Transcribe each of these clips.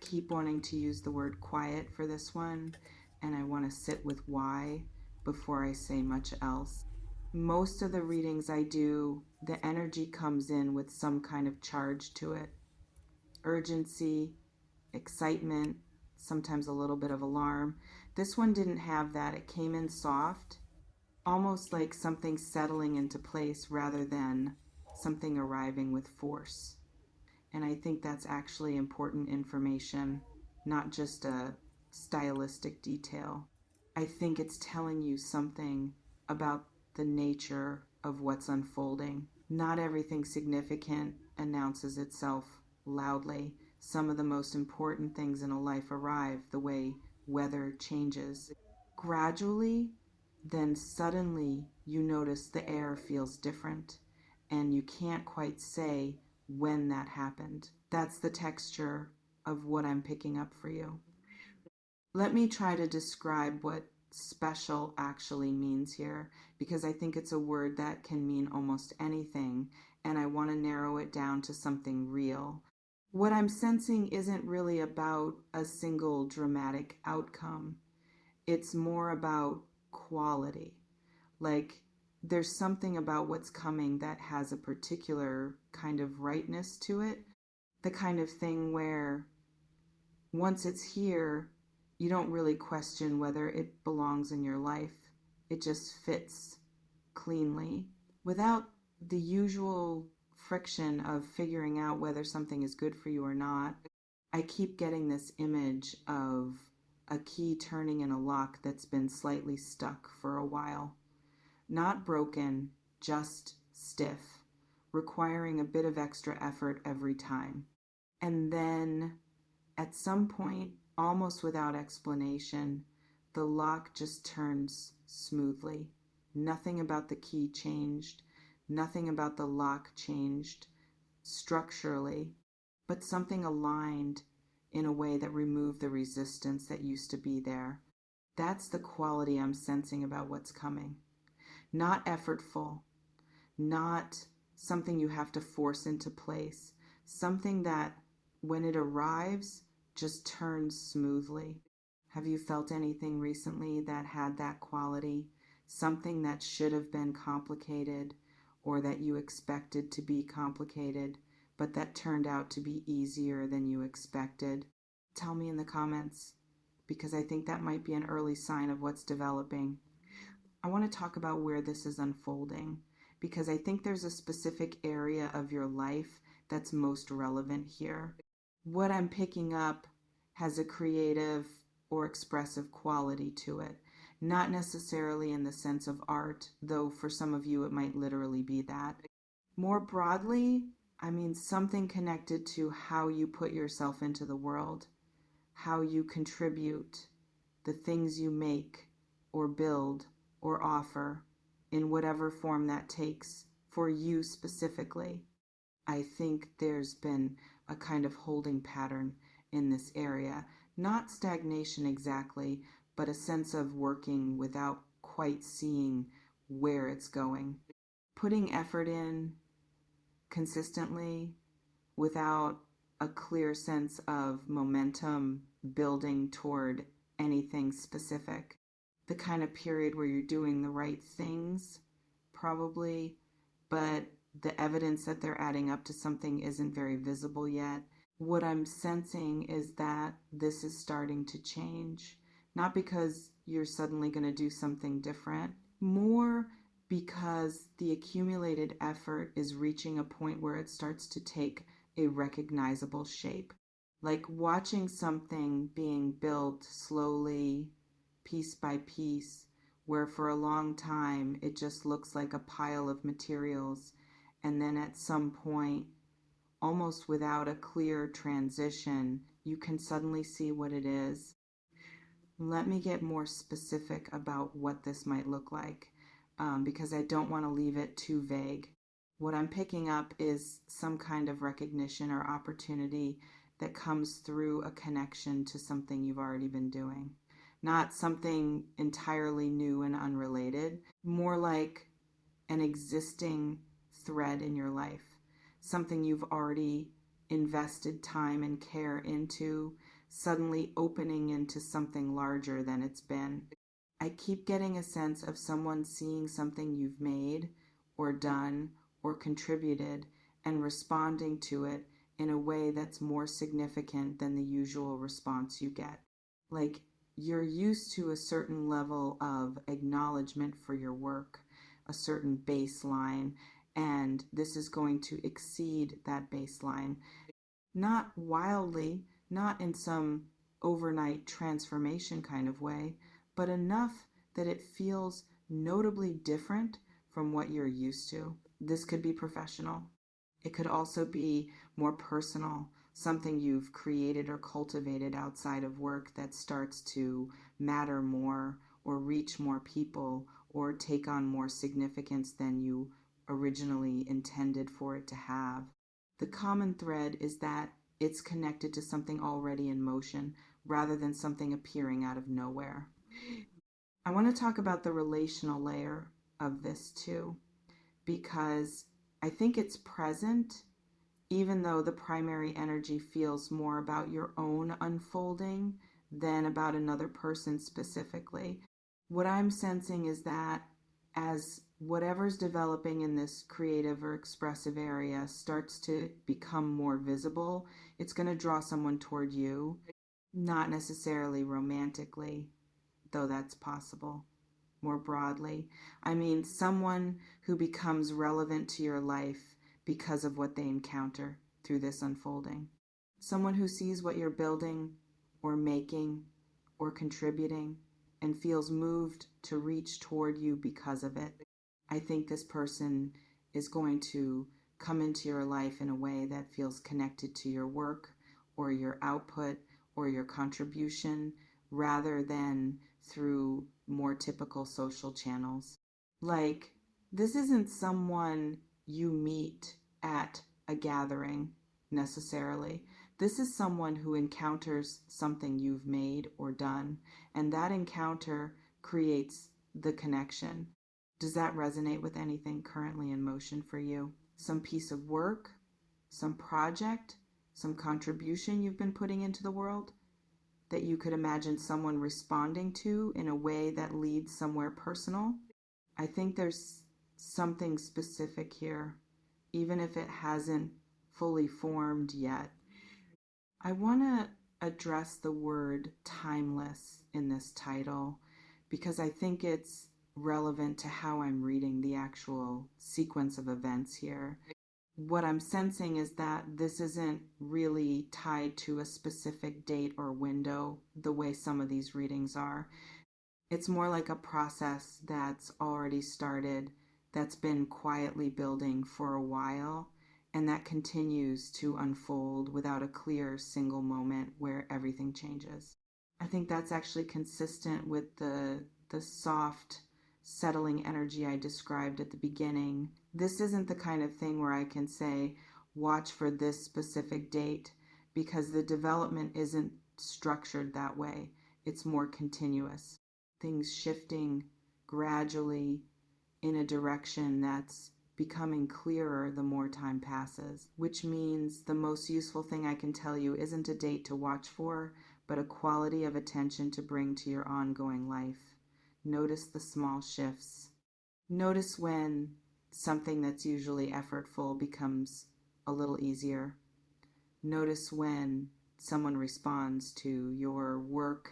keep wanting to use the word quiet for this one, and I want to sit with why before I say much else. Most of the readings I do, the energy comes in with some kind of charge to it: urgency, excitement, sometimes a little bit of alarm. This one didn't have that. It came in soft, almost like something settling into place rather than something arriving with force. And I think that's actually important information, not just a stylistic detail. I think it's telling you something about the nature of what's unfolding. Not everything significant announces itself loudly. Some of the most important things in a life arrive the way weather changes. Gradually, then suddenly you notice the air feels different, and you can't quite say when that happened. That's the texture of what I'm picking up for you. Let me try to describe what special actually means here, because I think it's a word that can mean almost anything, and I want to narrow it down to something real. What I'm sensing isn't really about a single dramatic outcome. It's more about quality. Like, there's something about what's coming that has a particular kind of rightness to it. The kind of thing where once it's here, you don't really question whether it belongs in your life. It just fits cleanly without the usual friction of figuring out whether something is good for you or not. I keep getting this image of a key turning in a lock that's been slightly stuck for a while. Not broken, just stiff, requiring a bit of extra effort every time. And then at some point, almost without explanation, the lock just turns smoothly. Nothing about the key changed. Nothing about the lock changed structurally, but something aligned in a way that removed the resistance that used to be there. That's the quality I'm sensing about what's coming. Not effortful, not something you have to force into place, something that when it arrives just turns smoothly. Have you felt anything recently that had that quality? Something that should have been complicated or that you expected to be complicated, but that turned out to be easier than you expected? Tell me in the comments, because I think that might be an early sign of what's developing. I want to talk about where this is unfolding, because I think there's a specific area of your life that's most relevant here. What I'm picking up has a creative or expressive quality to it, not necessarily in the sense of art, though for some of you it might literally be that. More broadly, I mean something connected to how you put yourself into the world, how you contribute, the things you make or build or offer in whatever form that takes for you specifically. I think there's been a kind of holding pattern in this area. Not stagnation exactly, but a sense of working without quite seeing where it's going. Putting effort in consistently without a clear sense of momentum building toward anything specific. The kind of period where you're doing the right things, probably, but the evidence that they're adding up to something isn't very visible yet. What I'm sensing is that this is starting to change, not because you're suddenly going to do something different, more because the accumulated effort is reaching a point where it starts to take a recognizable shape. Like watching something being built slowly, piece by piece, where for a long time it just looks like a pile of materials, and then at some point, almost without a clear transition, you can suddenly see what it is. Let me get more specific about what this might look like, because I don't want to leave it too vague. What I'm picking up is some kind of recognition or opportunity that comes through a connection to something you've already been doing. Not something entirely new and unrelated, more like an existing thread in your life, something you've already invested time and care into suddenly opening into something larger than it's been. I keep getting a sense of someone seeing something you've made or done or contributed and responding to it in a way that's more significant than the usual response you get. Like, you're used to a certain level of acknowledgement for your work, a certain baseline, and this is going to exceed that baseline. Not wildly, not in some overnight transformation kind of way, but enough that it feels notably different from what you're used to. This could be professional. It could also be more personal, something you've created or cultivated outside of work that starts to matter more or reach more people or take on more significance than you originally intended for it to have. The common thread is that it's connected to something already in motion rather than something appearing out of nowhere. I want to talk about the relational layer of this too, because I think it's present, even though the primary energy feels more about your own unfolding than about another person specifically. What I'm sensing is that as whatever's developing in this creative or expressive area starts to become more visible, it's going to draw someone toward you, not necessarily romantically, though that's possible. More broadly, I mean someone who becomes relevant to your life because of what they encounter through this unfolding. Someone who sees what you're building or making or contributing and feels moved to reach toward you because of it. I think this person is going to come into your life in a way that feels connected to your work or your output or your contribution rather than through more typical social channels. Like, this isn't someone you meet at a gathering necessarily. This is someone who encounters something you've made or done, and that encounter creates the connection. Does that resonate with anything currently in motion for you? Some piece of work, some project, some contribution you've been putting into the world that you could imagine someone responding to in a way that leads somewhere personal? I think there's something specific here, even if it hasn't fully formed yet. I want to address the word timeless in this title because I think it's relevant to how I'm reading the actual sequence of events here. What I'm sensing is that this isn't really tied to a specific date or window the way some of these readings are. It's more like a process that's already started, that's been quietly building for a while, and that continues to unfold without a clear single moment where everything changes. I think that's actually consistent with the soft, settling energy I described at the beginning. This isn't the kind of thing where I can say, watch for this specific date, because the development isn't structured that way. It's more continuous. Things shifting gradually in a direction that's becoming clearer the more time passes, which means the most useful thing I can tell you isn't a date to watch for, but a quality of attention to bring to your ongoing life. Notice the small shifts. Notice when something that's usually effortful becomes a little easier. Notice when someone responds to your work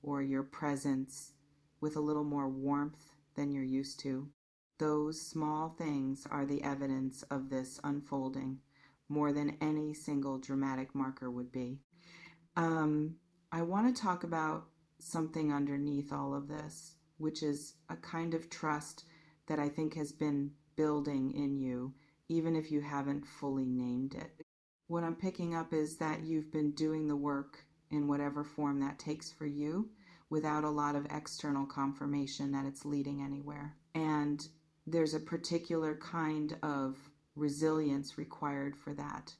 or your presence with a little more warmth than you're used to. Those small things are the evidence of this unfolding, more than any single dramatic marker would be. I want to talk about something underneath all of this, which is a kind of trust that I think has been building in you, even if you haven't fully named it. What I'm picking up is that you've been doing the work in whatever form that takes for you without a lot of external confirmation that it's leading anywhere. And there's a particular kind of resilience required for that.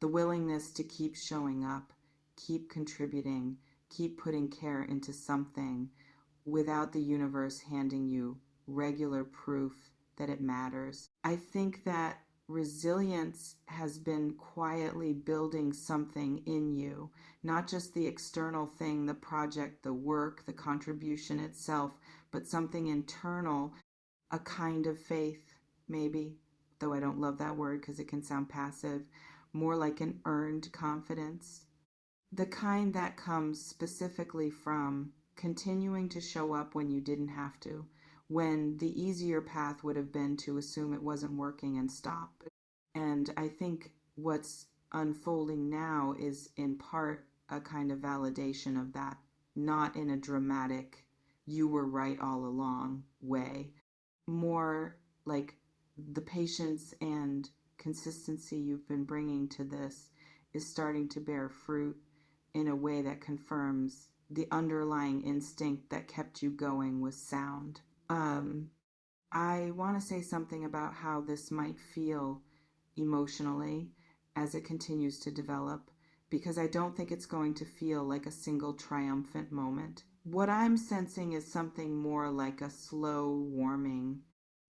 The willingness to keep showing up, keep contributing, keep putting care into something without the universe handing you regular proof that it matters. I think that resilience has been quietly building something in you, not just the external thing, the project, the work, the contribution itself, but something internal, a kind of faith, maybe, though I don't love that word because it can sound passive, more like an earned confidence. The kind that comes specifically from continuing to show up when you didn't have to, when the easier path would have been to assume it wasn't working and stop. And I think what's unfolding now is in part a kind of validation of that, not in a dramatic, you were right all along way, more like the patience and consistency you've been bringing to this is starting to bear fruit in a way that confirms the underlying instinct that kept you going was sound. I want to say something about how this might feel emotionally as it continues to develop, because I don't think it's going to feel like a single triumphant moment. What I'm sensing is something more like a slow warming.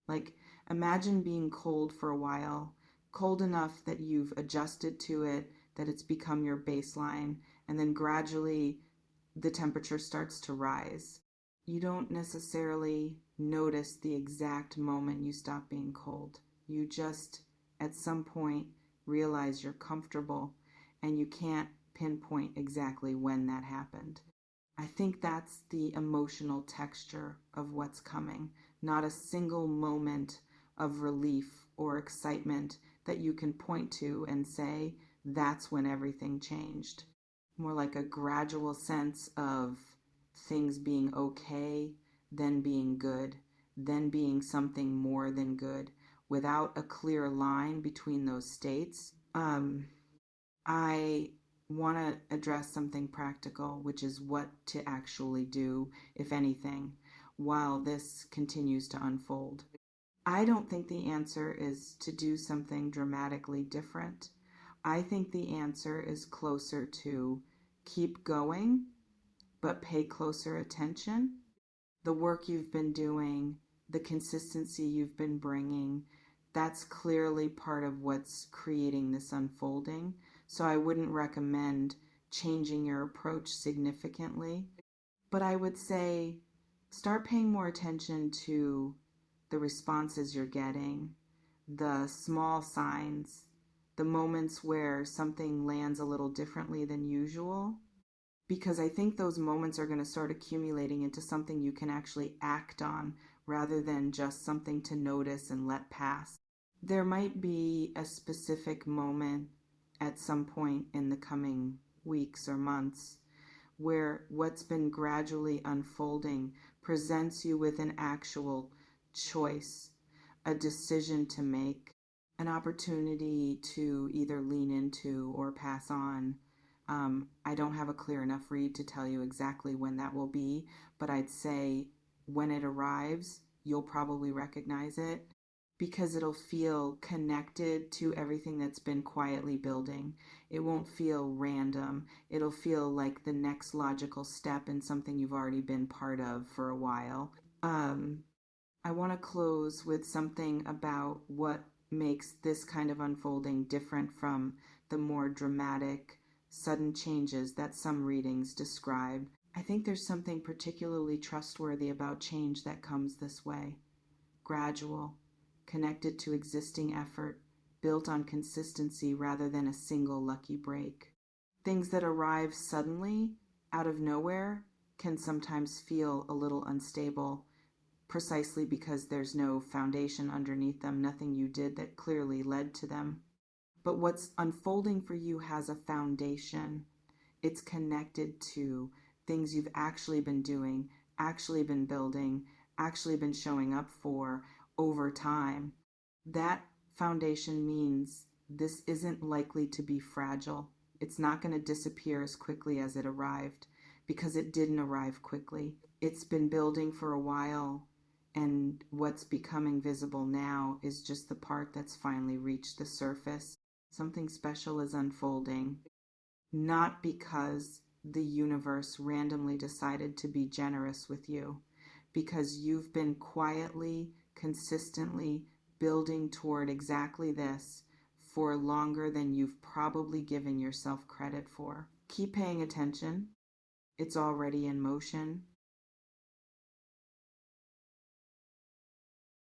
Like, imagine being cold for a while, cold enough that you've adjusted to it, that it's become your baseline, and then gradually the temperature starts to rise. You don't necessarily notice the exact moment you stop being cold. You just, at some point, realize you're comfortable, and you can't pinpoint exactly when that happened. I think that's the emotional texture of what's coming, not a single moment of relief or excitement that you can point to and say, that's when everything changed. More like a gradual sense of things being okay, then being good, then being something more than good, without a clear line between those states. I want to address something practical, which is what to actually do, if anything, while this continues to unfold. I don't think the answer is to do something dramatically different. I think the answer is closer to keep going, but pay closer attention. The work you've been doing, the consistency you've been bringing, that's clearly part of what's creating this unfolding. So I wouldn't recommend changing your approach significantly, but I would say start paying more attention to the responses you're getting, the small signs, the moments where something lands a little differently than usual, because I think those moments are going to start accumulating into something you can actually act on rather than just something to notice and let pass. There might be a specific moment at some point in the coming weeks or months where what's been gradually unfolding presents you with an actual choice, a decision to make, an opportunity to either lean into or pass on. I don't have a clear enough read to tell you exactly when that will be, but I'd say when it arrives, you'll probably recognize it because it'll feel connected to everything that's been quietly building. It won't feel random. It'll feel like the next logical step in something you've already been part of for a while. I want to close with something about what makes this kind of unfolding different from the more dramatic, sudden changes that some readings describe. I think there's something particularly trustworthy about change that comes this way. Gradual, connected to existing effort, built on consistency rather than a single lucky break. Things that arrive suddenly, out of nowhere, can sometimes feel a little unstable, precisely because there's no foundation underneath them, nothing you did that clearly led to them. But what's unfolding for you has a foundation. It's connected to things you've actually been doing, actually been building, actually been showing up for over time. That foundation means this isn't likely to be fragile. It's not going to disappear as quickly as it arrived because it didn't arrive quickly. It's been building for a while, and what's becoming visible now is just the part that's finally reached the surface. Something special is unfolding, not because the universe randomly decided to be generous with you, because you've been quietly, consistently building toward exactly this for longer than you've probably given yourself credit for. Keep paying attention. It's already in motion.